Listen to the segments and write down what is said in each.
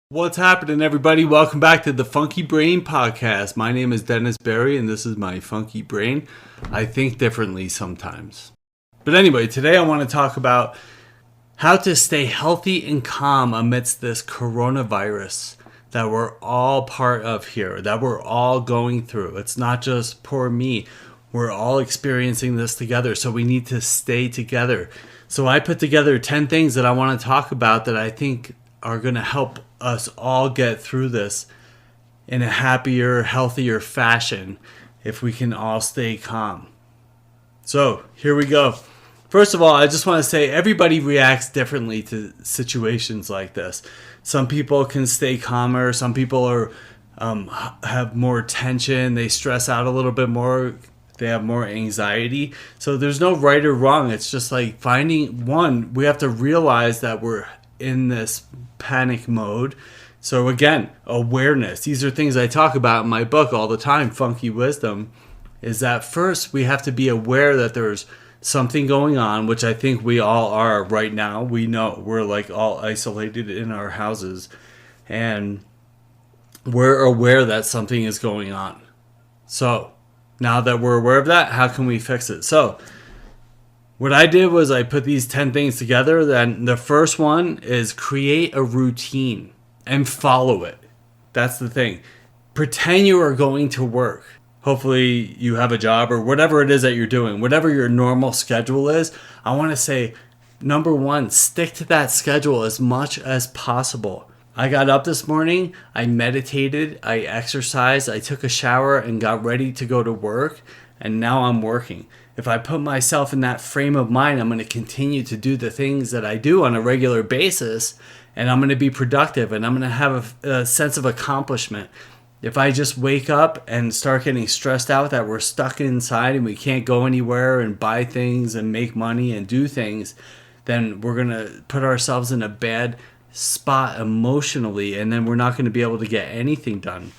What's happening, everybody? Welcome back to the Funky Brain Podcast. My name is Dennis Berry, and this is my funky brain. I think differently sometimes. But anyway, today I want to talk about how to stay healthy and calm amidst this coronavirus that we're all part of here, that we're all going through. It's not just poor me. We're all experiencing this together, so we need to stay together. So I put together 10 things that I want to talk about that I think are going to help us all get through this in a happier, healthier fashion if we can all stay calm. So here we go. First of all, I just want to say everybody reacts differently to situations like this. Some people can stay calmer. Some people are have more tension. They stress out a little bit more. They have more anxiety. So there's no right or wrong. It's just like finding one. We have to realize that we're in this panic mode. So again, awareness. These are things I talk about in my book all the time, Funky Wisdom, is that first we have to be aware that there's something going on, which I think we all are right now. We know we're like all isolated in our houses and we're aware that something is going on. So now that we're aware of that, how can we fix it? So what I did was I put these 10 things together. Then the first one is create a routine and follow it. That's the thing. Pretend you are going to work. Hopefully you have a job or whatever it is that you're doing, whatever your normal schedule is. I want to say, number one, stick to that schedule as much as possible. I got up this morning, I meditated, I exercised, I took a shower and got ready to go to work, and now I'm working. If I put myself in that frame of mind, I'm going to continue to do the things that I do on a regular basis, and I'm going to be productive, and I'm going to have a sense of accomplishment. If I just wake up and start getting stressed out that we're stuck inside and we can't go anywhere and buy things and make money and do things, then we're going to put ourselves in a bad spot emotionally, and then we're not going to be able to get anything done.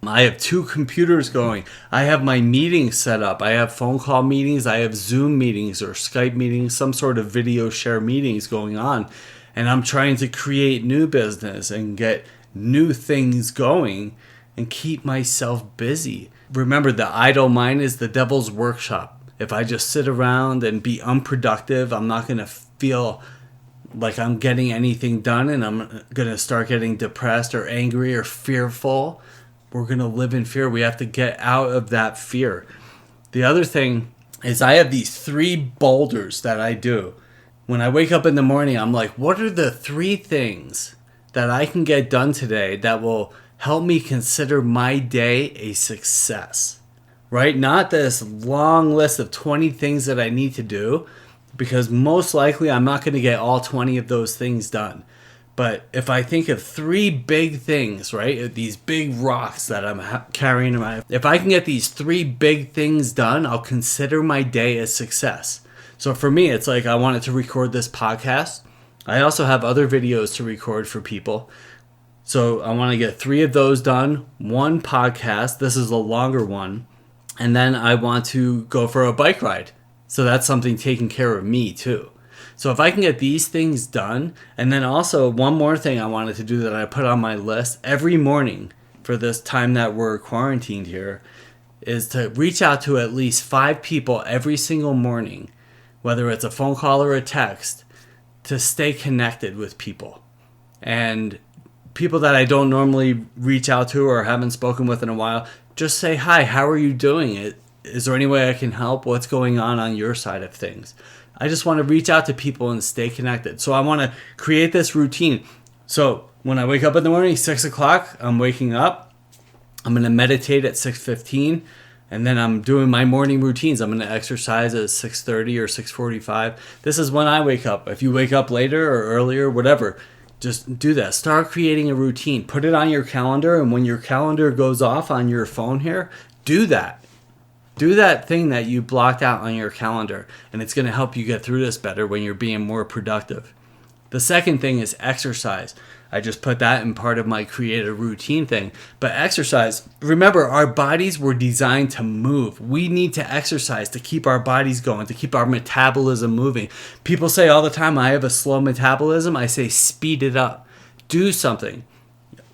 I have 2 computers going. I have my meetings set up. I have phone call meetings. I have Zoom meetings or Skype meetings, some sort of video share meetings going on. And I'm trying to create new business and get new things going and keep myself busy. Remember, the idle mind is the devil's workshop. If I just sit around and be unproductive, I'm not going to feel like I'm getting anything done, and I'm going to start getting depressed or angry or fearful. We're going to live in fear. We have to get out of that fear. The other thing is I have these 3 boulders that I do. When I wake up in the morning, I'm like, what are the 3 things that I can get done today that will help me consider my day a success? Right? Not this long list of 20 things that I need to do, because most likely I'm not going to get all 20 of those things done. But if I think of 3 big things, right, these big rocks that I'm carrying around, if I can get these 3 big things done, I'll consider my day a success. So for me, it's like I wanted to record this podcast. I also have other videos to record for people. So I want to get 3 of those done, 1 podcast. This is a longer one. And then I want to go for a bike ride. So that's something taking care of me too. So if I can get these things done, and then also one more thing I wanted to do that I put on my list every morning for this time that we're quarantined here, is to reach out to at least 5 people every single morning, whether it's a phone call or a text, to stay connected with people. And people that I don't normally reach out to or haven't spoken with in a while, just say, hi, how are you doing? Is there any way I can help? What's going on your side of things? I just want to reach out to people and stay connected. So I want to create this routine. So when I wake up in the morning, 6 o'clock, I'm waking up. I'm going to meditate at 6:15. And then I'm doing my morning routines. I'm going to exercise at 6:30 or 6:45. This is when I wake up. If you wake up later or earlier, whatever, just do that. Start creating a routine. Put it on your calendar. And when your calendar goes off on your phone here, do that. Do that thing that you blocked out on your calendar, and it's going to help you get through this better when you're being more productive. The second thing is exercise. I just put that in part of my create a routine thing. But exercise, remember, our bodies were designed to move. We need to exercise to keep our bodies going, to keep our metabolism moving. People say all the time, I have a slow metabolism. I say, speed it up. Do something.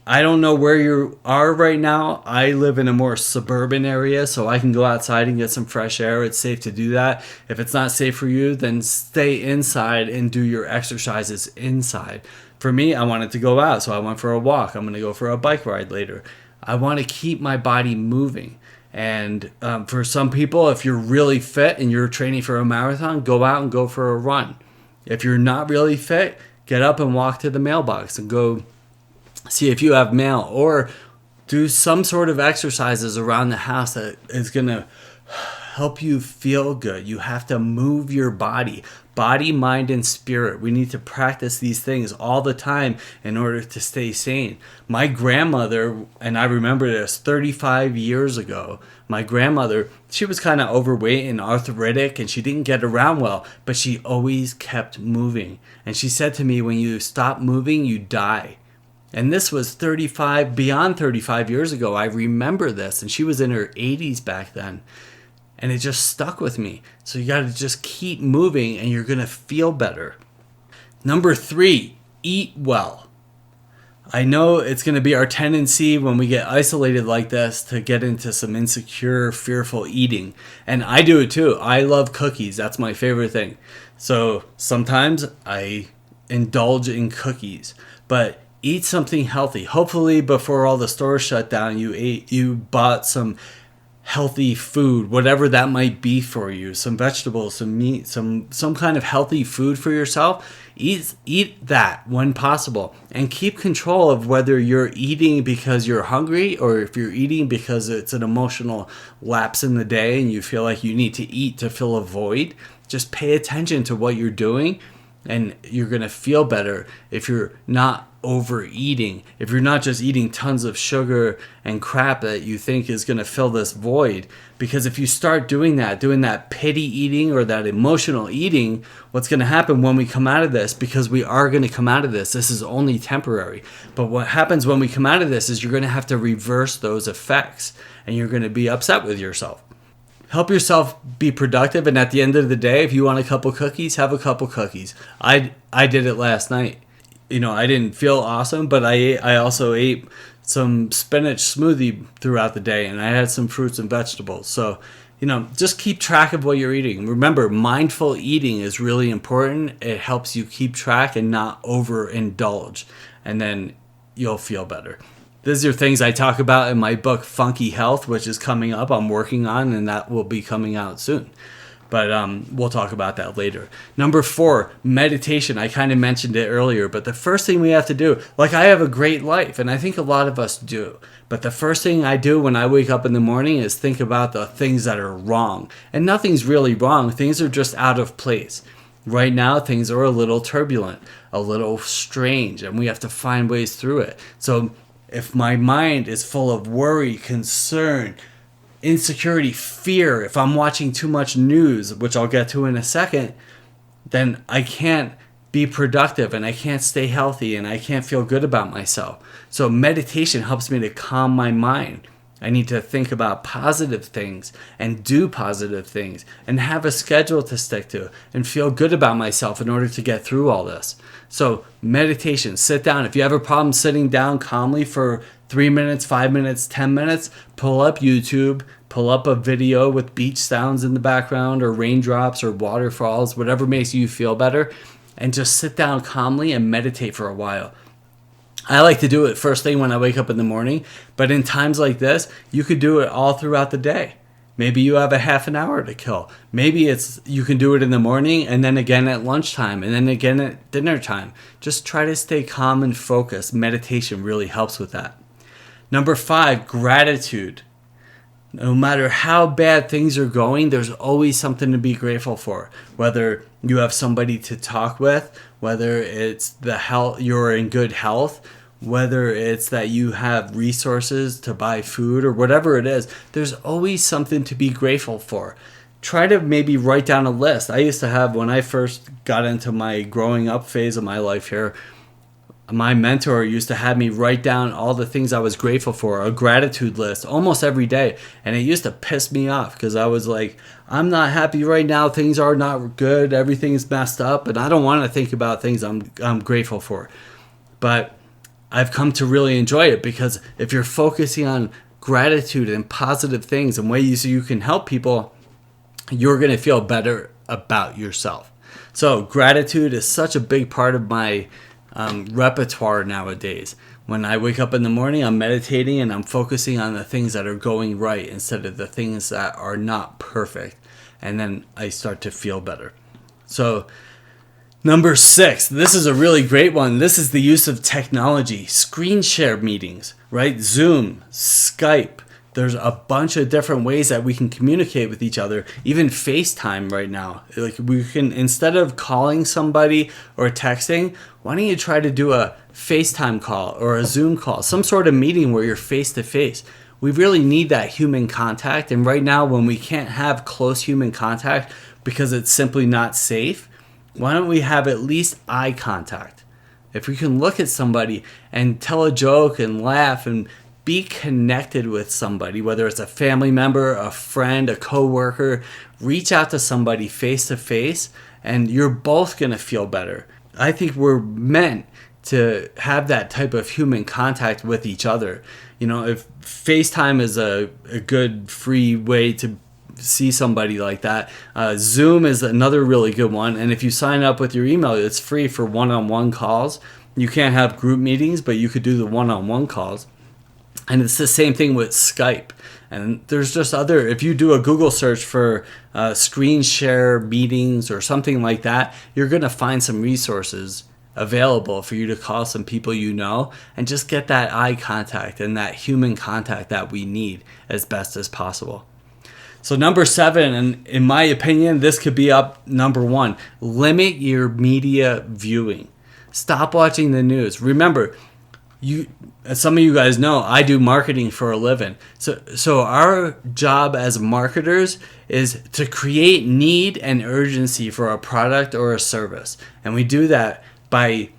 I don't know where you are right now. I live in a more suburban area, so I can go outside and get some fresh air. It's safe to do that. If it's not safe for you, then stay inside and do your exercises inside. For me, I wanted to go out, so I went for a walk. I'm going to go for a bike ride later. I want to keep my body moving. And for some people, if you're really fit and you're training for a marathon, go out and go for a run. If you're not really fit, get up and walk to the mailbox and go see if you have mail, or do some sort of exercises around the house that is going to help you feel good. You have to move your body, mind, and spirit. We need to practice these things all the time in order to stay sane. My grandmother, and I remember this 35 years ago, my grandmother, she was kind of overweight and arthritic, and she didn't get around well, but she always kept moving. And she said to me, when you stop moving, you die. And this was beyond 35 years ago. I remember this, and she was in her 80s back then. And it just stuck with me. So you got to just keep moving, and you're going to feel better. Number 3, eat well. I know it's going to be our tendency when we get isolated like this to get into some insecure, fearful eating. And I do it too. I love cookies. That's my favorite thing. So sometimes I indulge in cookies. But eat something healthy. Hopefully before all the stores shut down, you bought some healthy food, whatever that might be for you. Some vegetables, some meat, some kind of healthy food for yourself. Eat that when possible, and keep control of whether you're eating because you're hungry or if you're eating because it's an emotional lapse in the day and you feel like you need to eat to fill a void. Just pay attention to what you're doing, and you're going to feel better if you're not overeating, if you're not just eating tons of sugar and crap that you think is going to fill this void. Because if you start doing that pity eating or that emotional eating, what's going to happen when we come out of this, because we are going to come out of this is only temporary. But what happens when we come out of this is you're going to have to reverse those effects, and you're going to be upset with yourself. Help yourself be productive, and at the end of the day, if you want a couple cookies, have a couple cookies. I did it last night. I didn't feel awesome, but I also ate some spinach smoothie throughout the day, and I had some fruits and vegetables. So, just keep track of what you're eating. Remember, mindful eating is really important. It helps you keep track and not overindulge, and then you'll feel better. These are things I talk about in my book, Funky Health, which is coming up. I'm working on, and that will be coming out soon. But we'll talk about that later. Number 4, meditation. I kind of mentioned it earlier, but the first thing we have to do, I have a great life, and I think a lot of us do. But the first thing I do when I wake up in the morning is think about the things that are wrong. And nothing's really wrong. Things are just out of place. Right now, things are a little turbulent, a little strange, and we have to find ways through it. So if my mind is full of worry, concern, insecurity, fear, if I'm watching too much news, which I'll get to in a second, then I can't be productive and I can't stay healthy and I can't feel good about myself. So meditation helps me to calm my mind. I need to think about positive things and do positive things and have a schedule to stick to and feel good about myself in order to get through all this. So meditation, sit down. If you have a problem sitting down calmly for 3 minutes, 5 minutes, 10 minutes, pull up YouTube, pull up a video with beach sounds in the background or raindrops or waterfalls, whatever makes you feel better, and just sit down calmly and meditate for a while. I like to do it first thing when I wake up in the morning, but in times like this, you could do it all throughout the day. Maybe you have a half an hour to kill. Maybe you can do it in the morning and then again at lunchtime and then again at dinner time. Just try to stay calm and focused. Meditation really helps with that. Number 5, gratitude. No matter how bad things are going, there's always something to be grateful for. Whether you have somebody to talk with, whether it's the health, you're in good health, whether it's that you have resources to buy food or whatever it is, there's always something to be grateful for. try to maybe write down a list. I used to have, when I first got into my growing up phase of my life here, my mentor used to have me write down all the things I was grateful for, a gratitude list almost every day. And it used to piss me off because I was like, I'm not happy right now. Things are not good. Everything's messed up. And I don't want to think about things I'm grateful for. But I've come to really enjoy it, because if you're focusing on gratitude and positive things and ways you can help people, you're going to feel better about yourself. So gratitude is such a big part of my repertoire nowadays. When I wake up in the morning, I'm meditating and I'm focusing on the things that are going right instead of the things that are not perfect. And then I start to feel better. So number 6, this is a really great one. This is the use of technology, screen share meetings, right? Zoom, Skype. There's a bunch of different ways that we can communicate with each other. Even FaceTime right now. Like, we can, instead of calling somebody or texting, why don't you try to do a FaceTime call or a Zoom call, some sort of meeting where you're face to face. We really need that human contact. And right now, when we can't have close human contact because it's simply not safe, why don't we have at least eye contact? If we can look at somebody and tell a joke and laugh and be connected with somebody, whether it's a family member, a friend, a coworker, reach out to somebody face to face, and you're both going to feel better. I think we're meant to have that type of human contact with each other. You know, if FaceTime is a good free way to see somebody like that, Zoom is another really good one. And if you sign up with your email, it's free for one-on-one calls. You can't have group meetings, but you could do the one-on-one calls. And it's the same thing with Skype. And there's just other, if you do a Google search for screen share meetings or something like that, you're going to find some resources available for you to call some people you know and just get that eye contact and that human contact that we need as best as possible. So number 7, and in my opinion, this could be up number 1, limit your media viewing. Stop watching the news. Remember, as some of you guys know, I do marketing for a living. So our job as marketers is to create need and urgency for a product or a service. And we do that by,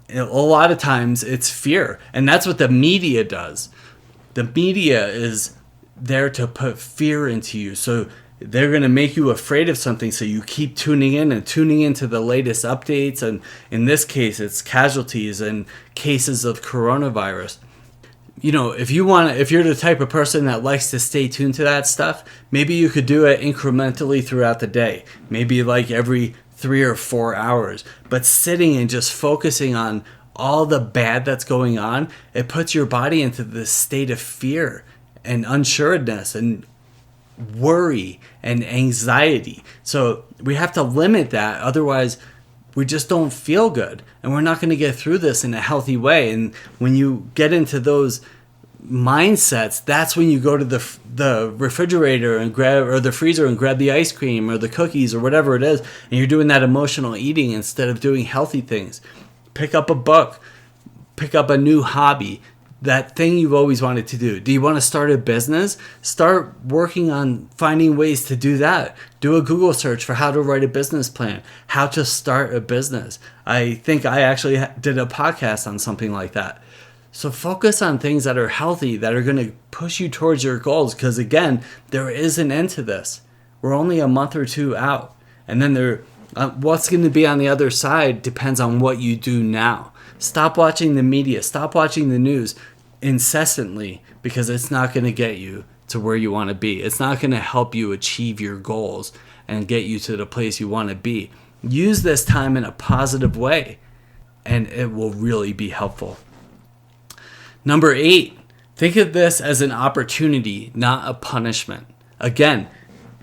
a lot of times, it's fear. And that's what the media does. The media is there to put fear into you. So they're going to make you afraid of something, so you keep tuning in and tuning into the latest updates. And in this case, it's casualties and cases of coronavirus. You know, if you're the type of person that likes to stay tuned to that stuff, maybe you could do it incrementally throughout the day. Maybe like every 3 or 4 hours. But sitting and just focusing on all the bad that's going on, it puts your body into this state of fear and unsureness and worry and anxiety. So we have to limit that. Otherwise, we just don't feel good, and we're not going to get through this in a healthy way. And when you get into those mindsets, that's when you go to the refrigerator and grab, or the freezer, and grab the ice cream or the cookies or whatever it is, and you're doing that emotional eating instead of doing healthy things. Pick up a book, pick up a new hobby, that thing you've always wanted to do. Do you want to start a business? Start working on finding ways to do that. Do a Google search for how to write a business plan, how to start a business. I think I actually did a podcast on something like that. So focus on things that are healthy, that are going to push you towards your goals. Because again, there is an end to this. We're only a month or 2 out. And then what's going to be on the other side depends on what you do now. Stop watching the media. Stop watching the news incessantly, because it's not going to get you to where you want to be. It's not going to help you achieve your goals and get you to the place you want to be. Use this time in a positive way, and it will really be helpful. Number 8, think of this as an opportunity, not a punishment. Again,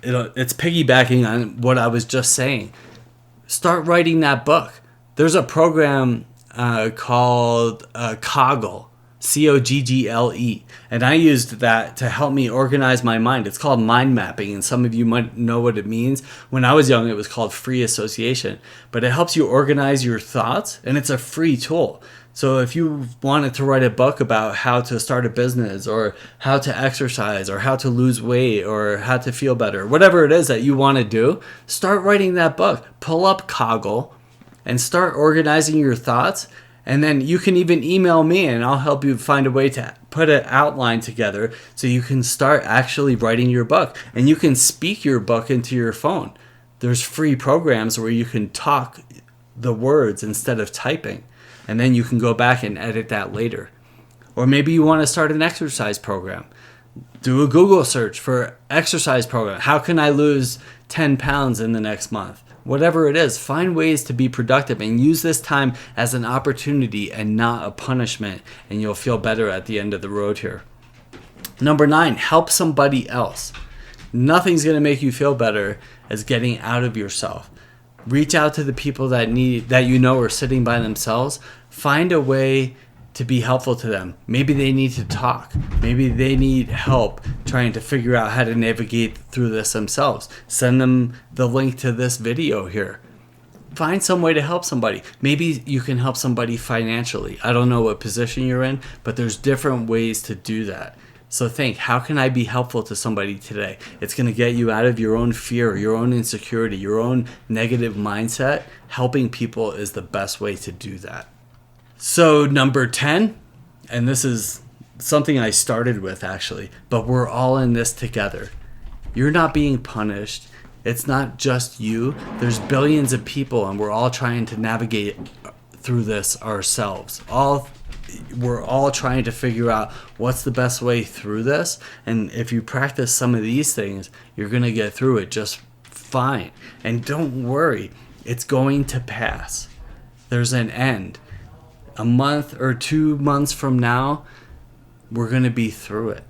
it's piggybacking on what I was just saying. Start writing that book. There's a program called Coggle. COGGLE. And I used that to help me organize my mind. It's called mind mapping, and some of you might know what it means. When I was young, it was called free association. But it helps you organize your thoughts, and it's a free tool. So if you wanted to write a book about how to start a business, or how to exercise, or how to lose weight, or how to feel better, whatever it is that you want to do, start writing that book. Pull up Coggle and start organizing your thoughts. And then you can even email me and I'll help you find a way to put an outline together so you can start actually writing your book. And you can speak your book into your phone. There's free programs where you can talk the words instead of typing. And then you can go back and edit that later. Or maybe you want to start an exercise program. Do a Google search for exercise program. How can I lose 10 pounds in the next month? Whatever it is, find ways to be productive and use this time as an opportunity and not a punishment, and you'll feel better at the end of the road here. Number 9, help somebody else. Nothing's going to make you feel better as getting out of yourself. Reach out to the people that you know are sitting by themselves. Find a way to be helpful to them. Maybe they need to talk. Maybe they need help trying to figure out how to navigate through this themselves. Send them the link to this video here. Find some way to help somebody. Maybe you can help somebody financially. I don't know what position you're in, but there's different ways to do that. So think, how can I be helpful to somebody today? It's going to get you out of your own fear, your own insecurity, your own negative mindset. Helping people is the best way to do that. So number 10, and this is something I started with actually, but we're all in this together. You're not being punished. It's not just you. There's billions of people and we're all trying to navigate through this ourselves. We're all trying to figure out what's the best way through this. And if you practice some of these things, you're going to get through it just fine. And don't worry, it's going to pass. There's an end. A month or 2 months from now, we're going to be through it.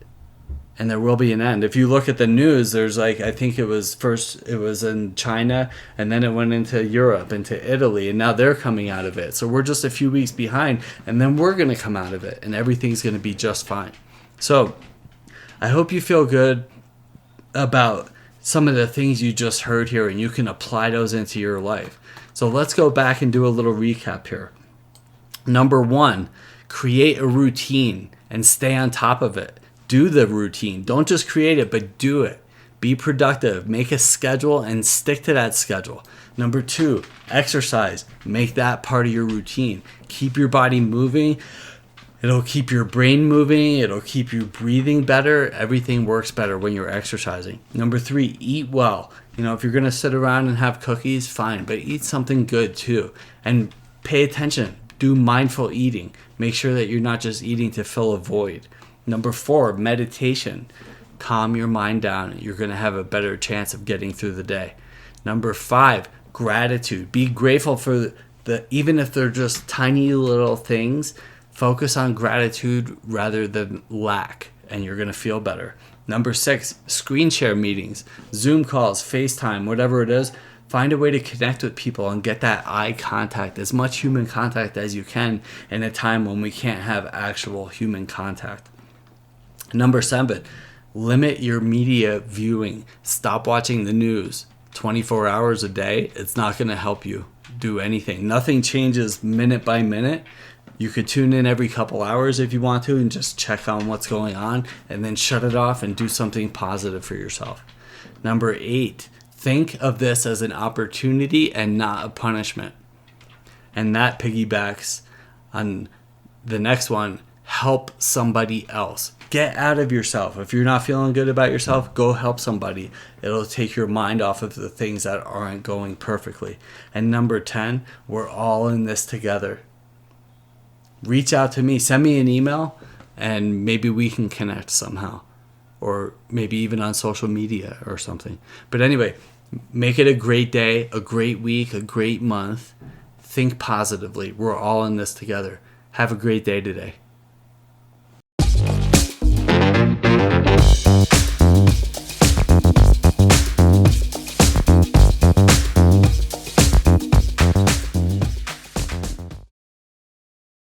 And there will be an end. If you look at the news, there's I think it was in China, and then it went into Europe, into Italy, and now they're coming out of it. So we're just a few weeks behind, and then we're going to come out of it, and everything's going to be just fine. So I hope you feel good about some of the things you just heard here, and you can apply those into your life. So let's go back and do a little recap here. Number 1, create a routine and stay on top of it. Do the routine. Don't just create it, but do it. Be productive. Make a schedule and stick to that schedule. Number 2, exercise. Make that part of your routine. Keep your body moving. It'll keep your brain moving. It'll keep you breathing better. Everything works better when you're exercising. Number 3, eat well. If you're going to sit around and have cookies, fine, but eat something good too. And pay attention. Do mindful eating. Make sure that you're not just eating to fill a void. Number 4, meditation. Calm your mind down. You're going to have a better chance of getting through the day. Number 5, gratitude. Be grateful for even if they're just tiny little things. Focus on gratitude rather than lack, and you're going to feel better. Number 6, screen share meetings, Zoom calls, FaceTime, whatever it is. Find a way to connect with people and get that eye contact, as much human contact as you can in a time when we can't have actual human contact. Number 7, limit your media viewing. Stop watching the news 24 hours a day. It's not going to help you do anything. Nothing changes minute by minute. You could tune in every couple hours if you want to and just check on what's going on, and then shut it off and do something positive for yourself. Number 8, think of this as an opportunity and not a punishment. And that piggybacks on the next one. Help somebody else. Get out of yourself. If you're not feeling good about yourself, go help somebody. It'll take your mind off of the things that aren't going perfectly. And number 10, we're all in this together. Reach out to me. Send me an email, and maybe we can connect somehow. Or maybe even on social media or something. But anyway, make it a great day, a great week, a great month. Think positively. We're all in this together. Have a great day today.